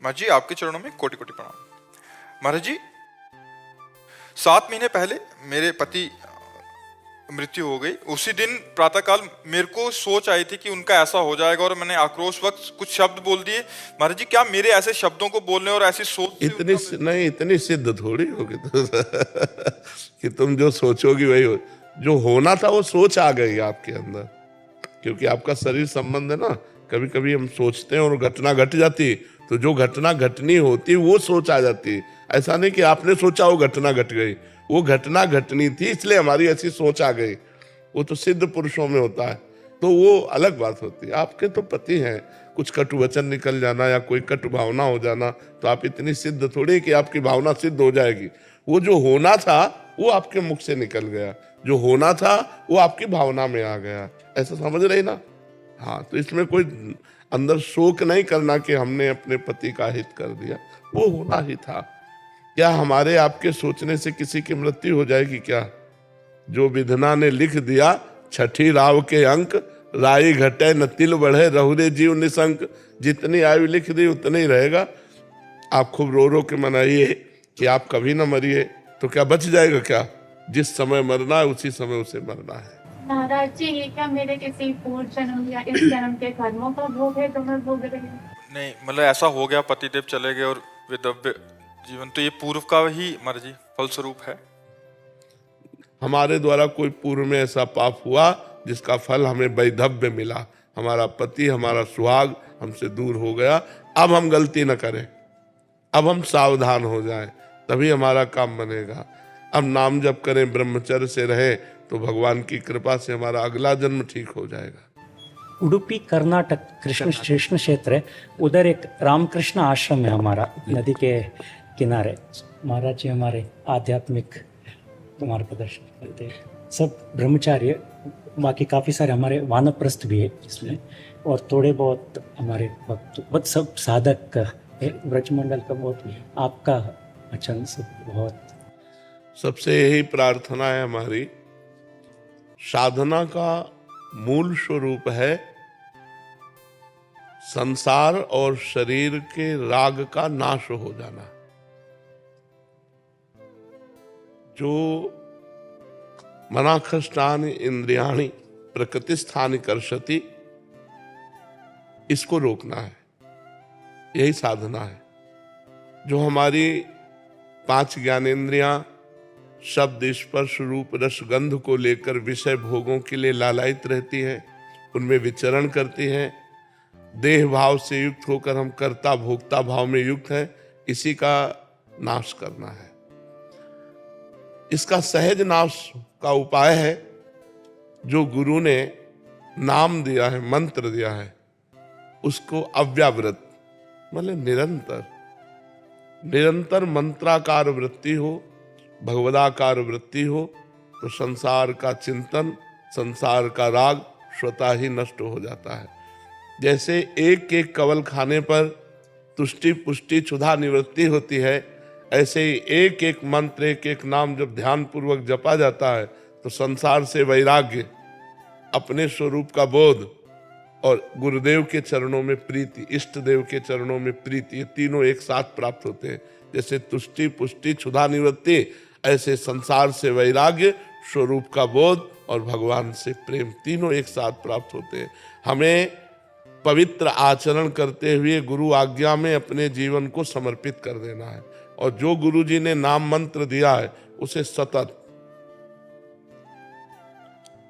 महाराज जी आपके चरणों में कोटि कोटि प्रणाम। महाराज जी 7 महीने पहले मेरे पति मृत्यु हो गई। उसी दिन प्रातःकाल मेरे को सोच आई थी कि उनका ऐसा हो जाएगा और मैंने आक्रोश वक्त कुछ शब्द बोल दिए। महाराज जी क्या मेरे ऐसे शब्दों को बोलने और ऐसी सोच से इतनी नहीं, इतनी सिद्ध थोड़ी होगी तो कि तुम जो सोचोगी वही हो। जो होना था वो सोच आ गई आपके अंदर, क्योंकि आपका शरीर संबंध है ना। कभी कभी हम सोचते हैं और घटना घट जाती, तो जो घटना घटनी होती वो सोच आ जाती। ऐसा नहीं कि आपने सोचा वो घटना घट गई, वो घटना घटनी थी इसलिए हमारी ऐसी सोच आ गई। वो तो सिद्ध पुरुषों में होता है, तो वो अलग बात होती है। आपके तो पति हैं, कुछ कटु वचन निकल जाना या कोई कटु भावना हो जाना, तो आप इतनी सिद्ध थोड़ी कि आपकी भावना सिद्ध हो जाएगी। वो जो होना था वो आपके मुख से निकल गया, जो होना था वो आपकी भावना में आ गया। ऐसा समझ रही ना? हाँ, तो इसमें कोई अंदर शोक नहीं करना कि हमने अपने पति का हित कर दिया, वो होना ही था। क्या हमारे आपके सोचने से किसी की मृत्यु हो जाएगी क्या? जो विधना ने लिख दिया छठी राव के अंक, राई घटे न तिल बढ़े रहुरे जीव निशंक। जितनी आयु लिख दी उतनी ही रहेगा। आप खूब रो रो के मनाइए कि आप कभी ना मरिए, तो क्या बच जाएगा क्या? जिस समय मरना है उसी समय उसे मरना है। महाराज जी ये क्या मेरे किसी पूर्व जन्म या इस जन्म के कर्मों का भोग है तो मैं भोग रही हूँ? नहीं, मतलब ऐसा हो गया, पतिदेव चले गए और विधव्य जीवन, तो ये पूर्व का ही महाराज जी फलस्वरूप है। हमारे द्वारा कोई पूर्व में ऐसा पाप हुआ जिसका फल हमें वैधव्य मिला। हमारा पति, हमारा सुहाग हमसे दूर हो गया। अब हम गलती न करें, अब हम सावधान हो जाएं, तभी हमारा काम बनेगा। अब नाम जप करें, ब्रह्मचर्य से रहे, तो भगवान की कृपा से हमारा अगला जन्म ठीक हो जाएगा। उडुपी कर्नाटक कृष्ण क्षेत्र है, उधर एक रामकृष्ण आश्रम है हमारा, नदी के किनारे। महाराज जी हमारे आध्यात्मिक मार्गदर्शन करते हैं, सब ब्रह्मचार्य, बाकी काफ़ी सारे हमारे वानप्रस्थ भी है इसमें, और थोड़े बहुत हमारे भक्त, बहुत सब साधक है ब्रजमंडल का। बहुत आपका वचन से बहुत, सबसे यही प्रार्थना है हमारी। साधना का मूल स्वरूप है संसार और शरीर के राग का नाश हो जाना। जो मनाखष्टानि इंद्रियाणि प्रकृतिस्थानि कर्षति, इसको रोकना है, यही साधना है। जो हमारी 5 ज्ञानेंद्रियां शब्द स्पर्श रूप रस गंध को लेकर विषय भोगों के लिए लालायित रहती हैं, उनमें विचरण करती हैं। देह भाव से युक्त होकर हम कर्ता भोक्ता भाव में युक्त हैं, इसी का नाश करना है। इसका सहज नाश का उपाय है जो गुरु ने नाम दिया है, मंत्र दिया है, उसको अव्याव्रत, मतलब निरंतर मंत्राकार वृत्ति हो, भगवदाकार वृत्ति हो, तो संसार का चिंतन, संसार का राग स्वतः ही नष्ट हो जाता है। जैसे एक एक कवल खाने पर तुष्टि पुष्टि क्षुधा निवृत्ति होती है, ऐसे ही एक एक मंत्र, एक एक नाम जब ध्यान पूर्वक जपा जाता है, तो संसार से वैराग्य, अपने स्वरूप का बोध और गुरुदेव के चरणों में प्रीति, इष्ट देव के चरणों में प्रीति, ये तीनों एक साथ प्राप्त होते हैं। जैसे तुष्टि पुष्टि क्षुधा निवृत्ति, ऐसे संसार से वैराग्य, स्वरूप का बोध और भगवान से प्रेम, तीनों एक साथ प्राप्त होते हैं। हमें पवित्र आचरण करते हुए गुरु आज्ञा में अपने जीवन को समर्पित कर देना है, और जो गुरु जी ने नाम मंत्र दिया है उसे सतत,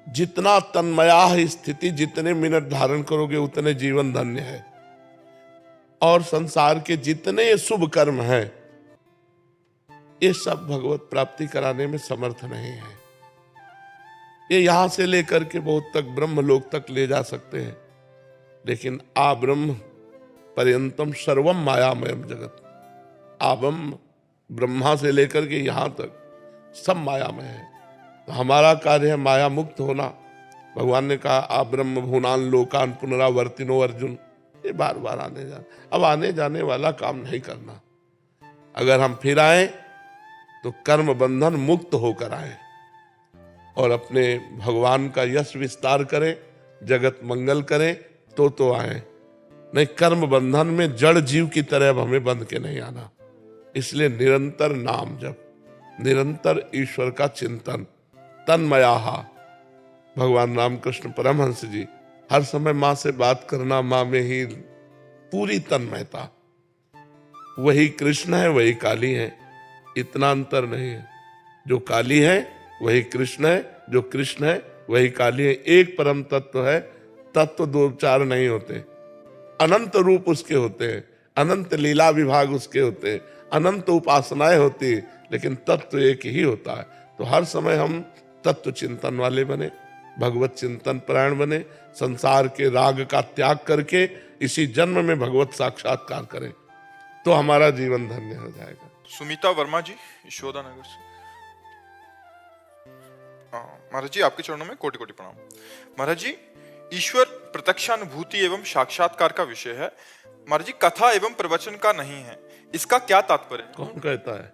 जितना तन्मया स्थिति, जितने मिनट धारण करोगे उतने जीवन धन्य है। और संसार के जितने शुभ कर्म हैं, ये सब भगवत प्राप्ति कराने में समर्थ नहीं है। ये यहां से लेकर के बहुत तक ब्रह्मलोक तक ले जा सकते हैं, लेकिन आ ब्रह्म पर्यंतम सर्वम मायामयम जगत, आबम ब्रह्मा से लेकर के यहां तक सब मायामय है। तो हमारा कार्य है माया मुक्त होना। भगवान ने कहा आ ब्रह्म भुवनान लोकान पुनरावर्तिनो अर्जुन, ये बार बार आने जाने, अब आने जाने वाला काम नहीं करना। अगर हम फिर आए तो कर्म बंधन मुक्त होकर आए और अपने भगवान का यश विस्तार करें, जगत मंगल करें, तो आए। नहीं कर्म बंधन में जड़ जीव की तरह अब हमें बंध के नहीं आना। इसलिए निरंतर नाम जप, निरंतर ईश्वर का चिंतन, तन्मयाहा। भगवान रामकृष्ण परमहंस जी हर समय माँ से बात करना, माँ में ही पूरी तन्मयता। वही कृष्ण है, वही काली है, इतना अंतर नहीं है। जो काली है वही कृष्ण है, जो कृष्ण है वही काली है। एक परम तत्व है, तत्व दो चार नहीं होते, अनंत रूप उसके होते हैं, अनंत लीला विभाग उसके होते हैं, अनंत उपासनाएं होती, लेकिन तत्व एक ही होता है। तो हर समय हम तत्व चिंतन वाले बने, भगवत चिंतन परायण बने, संसार के राग का त्याग करके इसी जन्म में भगवत साक्षात्कार करें, तो हमारा जीवन धन्य हो जाएगा। सुमिता वर्मा जी, यशोदा नगर से। महाराज जी, आपके चरणों में कोटि कोटि प्रणाम। महाराज जी, ईश्वर प्रत्यक्षानुभूति एवं साक्षात्कार का विषय है। महाराज जी, कथा एवं प्रवचन का नहीं है, इसका क्या तात्पर्य है? कौन कहता है?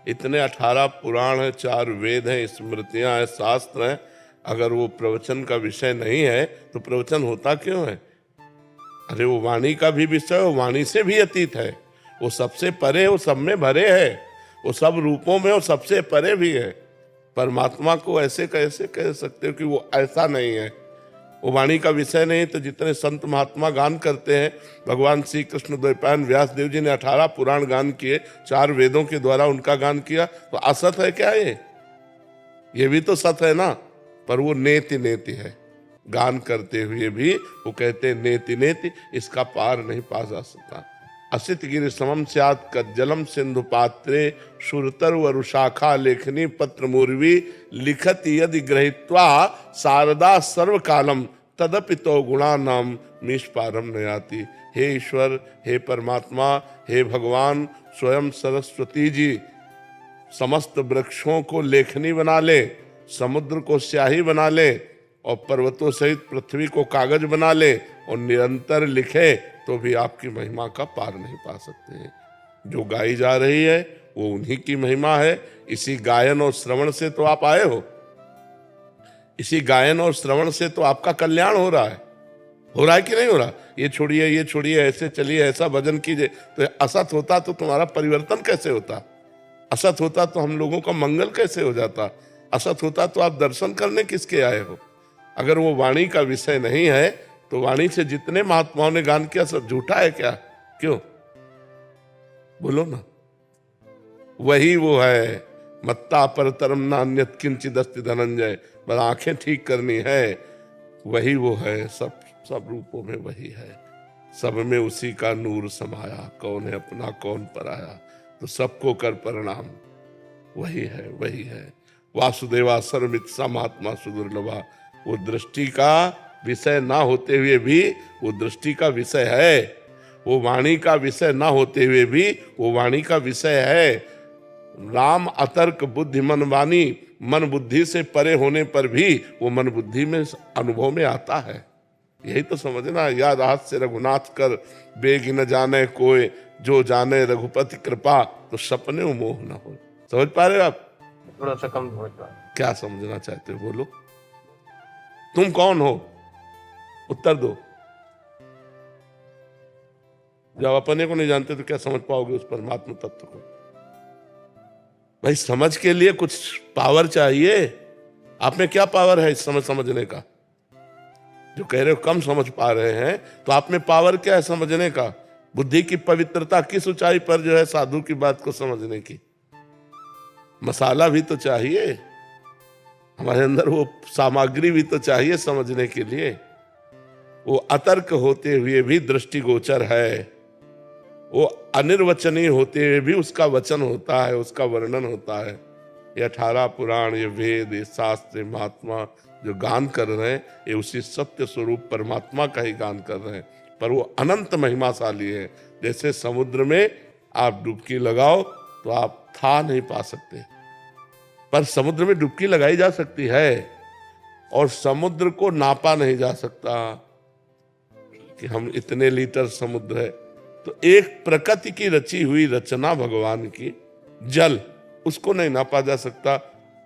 इतने 18 पुराण है, 4 वेद हैं, स्मृतियां हैं, शास्त्र हैं। अगर वो प्रवचन का विषय नहीं है तो प्रवचन होता क्यों है? अरे वो वाणी का भी विषय, वो वाणी से भी अतीत है, वो सबसे परे, वो सब में भरे है, वो सब रूपों में वो सबसे परे भी है। परमात्मा को ऐसे कैसे कह सकते हो कि वो ऐसा नहीं है? वो वाणी का विषय नहीं। तो जितने संत महात्मा गान करते हैं, भगवान श्री कृष्ण द्वैपायन व्यास देव जी ने 18 पुराण गान किए, 4 वेदों के द्वारा उनका गान किया, तो असत है क्या ये भी तो सत है ना। पर वो नेति नेति है, गान करते हुए भी वो कहते नेति नेति, इसका पार नहीं पा जा सकता। असित गिरि समम स्यात् कज्जलम सिंधु पात्रे शुरतर वरुशाखा लेखनी पत्र मूर्वी लिखत यदि ग्रहीत्वा शारदा सर्वकालम तदपि तो गुणानाम निष्पारम नयाति। हे ईश्वर, हे परमात्मा, हे भगवान, स्वयं सरस्वती जी समस्त वृक्षों को लेखनी बना ले, समुद्र को स्याही बना ले, और पर्वतों सहित पृथ्वी को कागज बना ले, और निरंतर लिखे, तो भी आपकी महिमा का पार नहीं पा सकते हैं। जो गाई जा रही है वो उन्हीं की महिमा है। इसी गायन और श्रवण से तो आप आए हो, इसी गायन और श्रवण से तो आपका कल्याण हो रहा है कि नहीं हो रहा? ये छोड़िए, ऐसे चलिए, ऐसा भजन कीजिए। तो असत होता तो तुम्हारा परिवर्तन कैसे होता? असत होता तो हम लोगों का मंगल कैसे हो जाता? असत होता तो आप दर्शन करने किसके आए हो? अगर वो वाणी का विषय नहीं है तो वाणी से जितने महात्माओं ने गान किया सब झूठा है क्या? क्यों? बोलो ना। वही वो है, मत्ता परतरम नान्यत किंचिद अस्ति धनंजय। बस आंखें ठीक करनी है, वही वो है, सब रूपों में वही है, सब में उसी का नूर समाया। कौन है अपना, कौन पराया, तो सबको कर प्रणाम, वही है। वासुदेवा सर्वमित सा महात्मा सुदुर्लभा। वो दृष्टि का विषय ना होते हुए भी वो दृष्टि का विषय है, वो वाणी का विषय ना होते हुए भी वो वाणी का विषय है। राम अतर्क बुद्धि मन वाणी, मन बुद्धि से परे होने पर भी वो मन बुद्धि में अनुभव में आता है। यही तो समझना। याद हाथ से रघुनाथ कर, बेग न जाने कोई, जो जाने रघुपति कृपा, तो सपने मोह न हो। समझ पा रहे हो आप? थोड़ा सा कम समझ पा। क्या समझना चाहते हो, बोलो। तुम कौन हो? उत्तर दो। जब अपने को नहीं जानते तो क्या समझ पाओगे उस परमात्मा तत्व को? भाई समझ के लिए कुछ पावर चाहिए। आप में क्या पावर है इस समय समझने का? जो कह रहे हो कम समझ पा रहे हैं, तो आप में पावर क्या है समझने का? बुद्धि की पवित्रता किस ऊंचाई पर जो है साधु की बात को समझने की? मसाला भी तो चाहिए, हमारे अंदर वो सामग्री भी तो चाहिए समझने के लिए। वो अतर्क होते हुए भी दृष्टिगोचर है, वो अनिर्वचनीय होते हुए भी उसका वचन होता है, उसका वर्णन होता है। ये 18 पुराण, ये वेद, ये शास्त्र, महात्मा जो गान कर रहे हैं, ये उसी सत्य स्वरूप परमात्मा का ही गान कर रहे हैं। पर वो अनंत महिमाशाली है। जैसे समुद्र में आप डुबकी लगाओ तो आप था नहीं पा सकते, पर समुद्र में डुबकी लगाई जा सकती है, और समुद्र को नापा नहीं जा सकता कि हम इतने लीटर समुद्र है। तो एक प्रकृति की रची हुई रचना भगवान की, जल, उसको नहीं नापा जा सकता।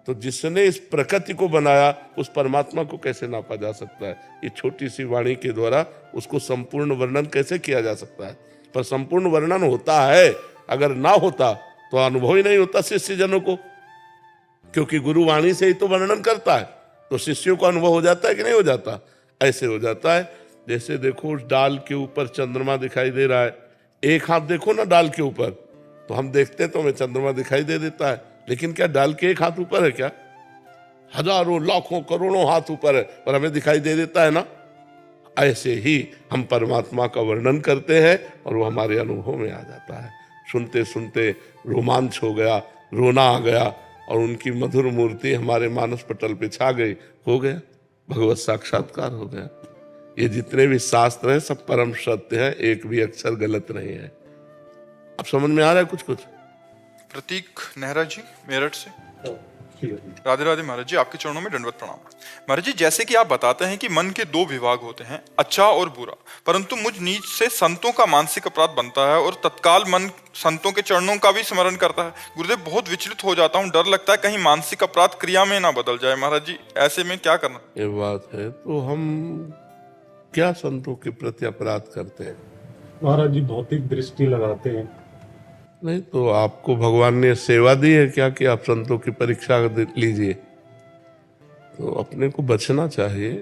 तो जिसने इस प्रकृति को बनाया उस परमात्मा को कैसे नापा जा सकता है? ये छोटी सी वाणी के द्वारा उसको संपूर्ण वर्णन कैसे किया जा सकता है? पर संपूर्ण वर्णन होता है, अगर ना होता तो अनुभव ही नहीं होता शिष्य जनों को, क्योंकि गुरु वाणी से ही तो वर्णन करता है, तो शिष्यों को अनुभव हो जाता है कि नहीं हो जाता? ऐसे हो जाता है। जैसे देखो उस डाल के ऊपर चंद्रमा दिखाई दे रहा है, एक हाथ देखो ना डाल के ऊपर, तो हम देखते हैं तो हमें चंद्रमा दिखाई दे देता है, लेकिन क्या डाल के एक हाथ ऊपर है क्या? हजारों लाखों करोड़ों हाथ ऊपर है, पर हमें दिखाई दे देता है ना। ऐसे ही हम परमात्मा का वर्णन करते हैं और वो हमारे अनुभव में आ जाता है। सुनते सुनते रोमांच हो गया, रोना आ गया और उनकी मधुर मूर्ति हमारे मानस पटल पे छा गई, हो गया भगवत साक्षात्कार हो गया। ये जितने भी शास्त्र हैं सब परम सत्य है, एक भी अक्षर गलत नहीं है। अब समझ में आ रहा है कुछ कुछ? प्रतीक नेहरा जी मेरठ से। राधे राधे महाराज जी, आपके चरणों में दंडवत प्रणाम। महाराज जी, जैसे कि आप बताते हैं कि मन के दो विभाग होते हैं, अच्छा और बुरा, परंतु मुझ नीच से संतों का मानसिक अपराध बनता है और तत्काल मन संतों के चरणों का भी स्मरण करता है। गुरुदेव, बहुत विचलित हो जाता हूँ, डर लगता है कहीं मानसिक अपराध क्रिया में ना बदल जाए। महाराज जी, ऐसे में क्या करना? ये बात है, तो हम क्या संतों के प्रति अपराध करते हैं? महाराज जी भौतिक दृष्टि लगाते हैं। नहीं तो आपको भगवान ने सेवा दी है क्या कि आप संतों की परीक्षा लीजिए? तो अपने को बचना चाहिए।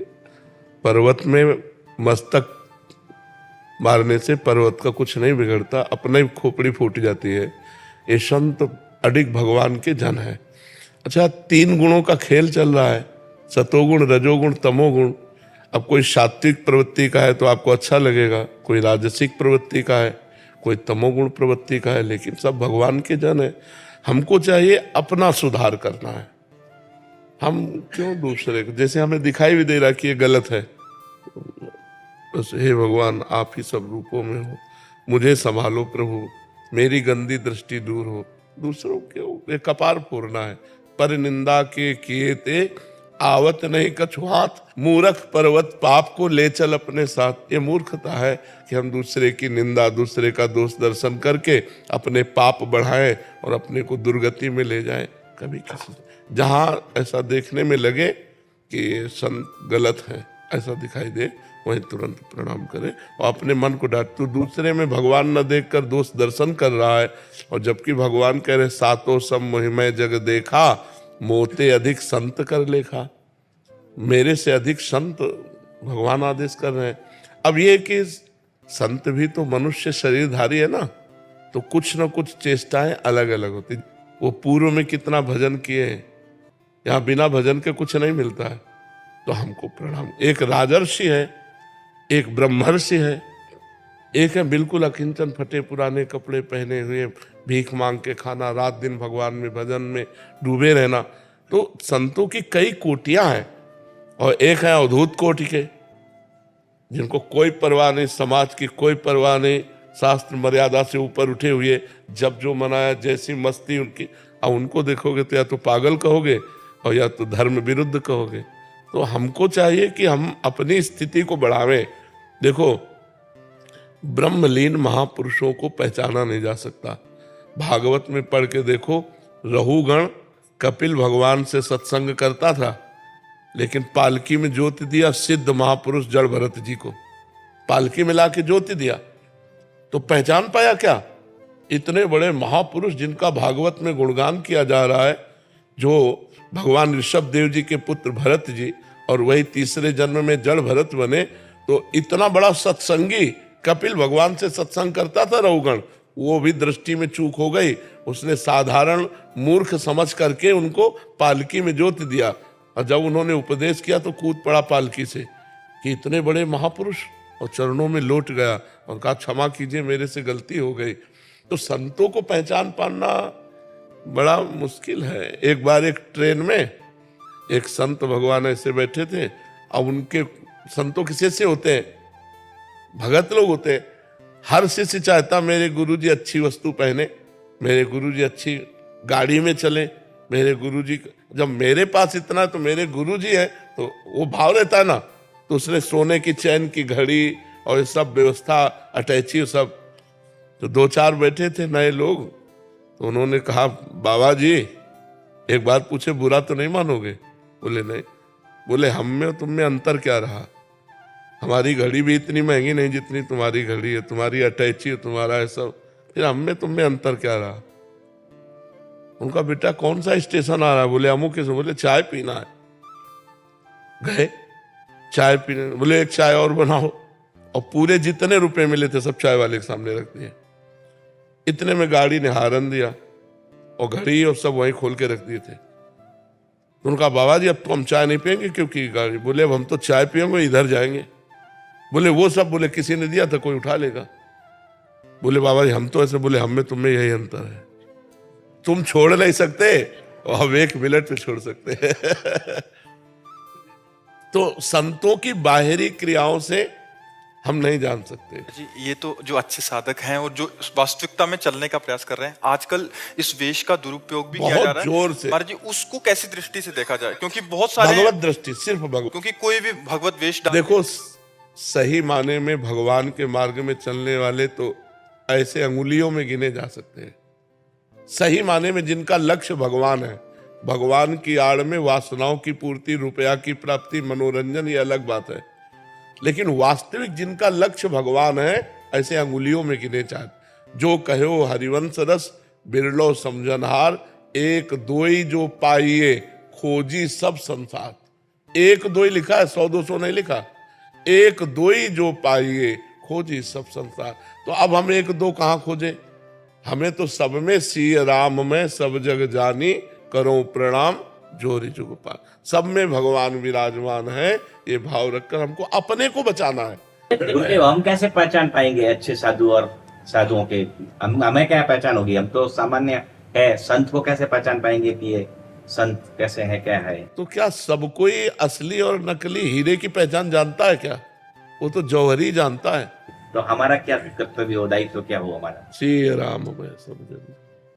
पर्वत में मस्तक मारने से पर्वत का कुछ नहीं बिगड़ता, अपने ही खोपड़ी फूट जाती है। ये संत अडिग भगवान के जन है। अच्छा, 3 गुणों का खेल चल रहा है, सतोगुण, रजोगुण, तमोगुण। अब कोई सात्विक प्रवृत्ति का है तो आपको अच्छा लगेगा, कोई राजसिक प्रवृत्ति का है, कोई तमोगुण प्रवृत्ति का है, लेकिन सब भगवान के जन है। हमको चाहिए अपना सुधार करना है। हम क्यों दूसरे को, जैसे हमें दिखाई भी दे रहा कि ये गलत है, बस हे भगवान आप ही सब रूपों में हो, मुझे संभालो प्रभु, मेरी गंदी दृष्टि दूर हो। दूसरों के कपार फोड़ना है। पर निंदा के किए ते आवत नहीं कछु हाथ, मूर्ख पर्वत पाप को ले चल अपने साथ। ये मूर्खता है कि हम दूसरे की निंदा, दूसरे का दोष दर्शन करके अपने पाप बढ़ाएं और अपने को दुर्गति में ले जाएं। कभी किसी जहां ऐसा देखने में लगे कि ये संत गलत है, ऐसा दिखाई दे, वहीं तुरंत प्रणाम करे और अपने मन को डांट। तो दूसरे में भगवान न देखकर दोष दर्शन कर रहा है, और जबकि भगवान कह रहे सातों सब मोहिमय जग देखा, मोते अधिक संत कर लेखा। मेरे से अधिक संत भगवान आदेश कर रहे हैं। अब ये कि संत भी तो मनुष्य शरीरधारी है ना, तो कुछ न कुछ चेष्टाएं अलग अलग होती। वो पूर्व में कितना भजन किए हैं, यहाँ बिना भजन के कुछ नहीं मिलता है, तो हमको प्रणाम। एक राजर्षि है, एक ब्रह्मर्षि है, एक है बिल्कुल अकिंचन, फटे पुराने कपड़े पहने हुए, भीख मांग के खाना, रात दिन भगवान में भजन में डूबे रहना। तो संतों की कई कोटियां हैं, और एक है अवधूत कोटि के, जिनको कोई परवाह नहीं, समाज की कोई परवाह नहीं, शास्त्र मर्यादा से ऊपर उठे हुए, जब जो मनाया जैसी मस्ती उनकी। अब उनको देखोगे तो या तो पागल कहोगे और या तो धर्म विरुद्ध कहोगे। तो हमको चाहिए कि हम अपनी स्थिति को बढ़ावें। देखो, ब्रह्मलीन महापुरुषों को पहचाना नहीं जा सकता। भागवत में पढ़ के देखो, रहुगण कपिल भगवान से सत्संग करता था, लेकिन पालकी में ज्योति दिया सिद्ध महापुरुष जड़ भरत जी को, पालकी में लाके ज्योति दिया, तो पहचान पाया क्या? इतने बड़े महापुरुष जिनका भागवत में गुणगान किया जा रहा है, जो भगवान ऋषभ देव जी के पुत्र भरत जी, और वही तीसरे जन्म में जड़ भरत बने। तो इतना बड़ा सत्संगी कपिल भगवान से सत्संग करता था रहुगण, वो भी दृष्टि में चूक हो गई। उसने साधारण मूर्ख समझ करके उनको पालकी में ज्योति दिया, और जब उन्होंने उपदेश किया तो कूद पड़ा पालकी से कि इतने बड़े महापुरुष, और चरणों में लौट गया और कहा क्षमा कीजिए, मेरे से गलती हो गई। तो संतों को पहचान पाना बड़ा मुश्किल है। एक बार एक ट्रेन में एक संत भगवान ऐसे बैठे थे, अब उनके संतों के शिष्य होते हैं, भगत लोग होते हैं, हर शिष्य चाहता मेरे गुरुजी अच्छी वस्तु पहने, मेरे गुरुजी अच्छी गाड़ी में चले, मेरे गुरुजी, जब मेरे पास इतना है तो मेरे गुरुजी है, तो वो भाव रहता है ना। तो उसने सोने की चैन की घड़ी और ये सब व्यवस्था, अटैची सब। तो 2-4 बैठे थे नए लोग, तो उन्होंने कहा बाबा जी एक बात पूछे बुरा तो नहीं मानोगे? बोले नहीं। बोले हम में और तुम में अंतर क्या रहा? हमारी घड़ी भी इतनी महंगी नहीं जितनी तुम्हारी घड़ी है, तुम्हारी अटैची है, तुम्हारा है सब, फिर हम में तुम में अंतर क्या रहा? उनका बेटा कौन सा स्टेशन आ रहा है? बोले अमुक से। बोले चाय पीना है। गए चाय पीने, बोले एक चाय और बनाओ, और पूरे जितने रुपए मिले थे सब चाय वाले के सामने रख दिए। इतने में गाड़ी ने हारन दिया और घड़ी और सब वहीं खोल के रख दिए थे। उनका बाबा जी अब तो हम चाय नहीं पियेंगे क्योंकि गाड़ी। बोले अब हम तो चाय पियेंगे इधर जाएंगे। बोले वो सब? बोले किसी ने दिया था, कोई उठा लेगा। बोले बाबा जी हम तो ऐसे। बोले हम में तुम में यही अंतर है, तुम छोड़ नहीं सकते और हम 1 मिनट में छोड़ सकते हैं। तो संतों की बाहरी क्रियाओं से हम नहीं जान सकते जी। ये तो जो अच्छे साधक हैं और जो वास्तविकता में चलने का प्रयास कर रहे हैं, आजकल इस वेश का दुरुपयोग भी किया जा बहुत रहा है जोर से। महाराज जी, उसको कैसी दृष्टि से देखा जाए? क्योंकि बहुत सारे भगवत दृष्टि, सिर्फ भगवत। क्योंकि कोई भी भगवत वेश देखो सही माने में भगवान के मार्ग में चलने वाले तो ऐसे अंगुलियों में गिने जा सकते हैं। सही माने में जिनका लक्ष्य भगवान है, भगवान की आड़ में वासनाओं की पूर्ति, रुपया की प्राप्ति, मनोरंजन, ये अलग बात है। लेकिन वास्तविक जिनका लक्ष्य भगवान है, ऐसे अंगुलियों में गिने चाहे। जो कहो हरिवंश रस बिरलो समझनहार, एक दोई जो पाइए खोजी सब संसार। एक दोई लिखा है, 100-200 नहीं लिखा। एक दोई जो पाइए खोजी सब संसार। तो अब हम 1-2 कहाँ खोजे? हमें तो सब में सिय राम में सब जग जानी, करो प्रणाम जोरी जुग पार। सब में भगवान विराजमान है, ये भाव रखकर हमको अपने को बचाना है। गुरुदेव हम कैसे पहचान पाएंगे अच्छे साधु और साधुओं के? हमें क्या पहचान होगी? हम तो सामान्य है, संत को कैसे पहचान पाएंगे कि ये संत कैसे है, क्या है? तो क्या सब कोई असली और नकली हीरे की पहचान जानता है क्या? वो तो जौहरी जानता है। तो हमारा क्या कर्तव्य हो, दायित्व क्या हो हमारा? श्री राम में सब जग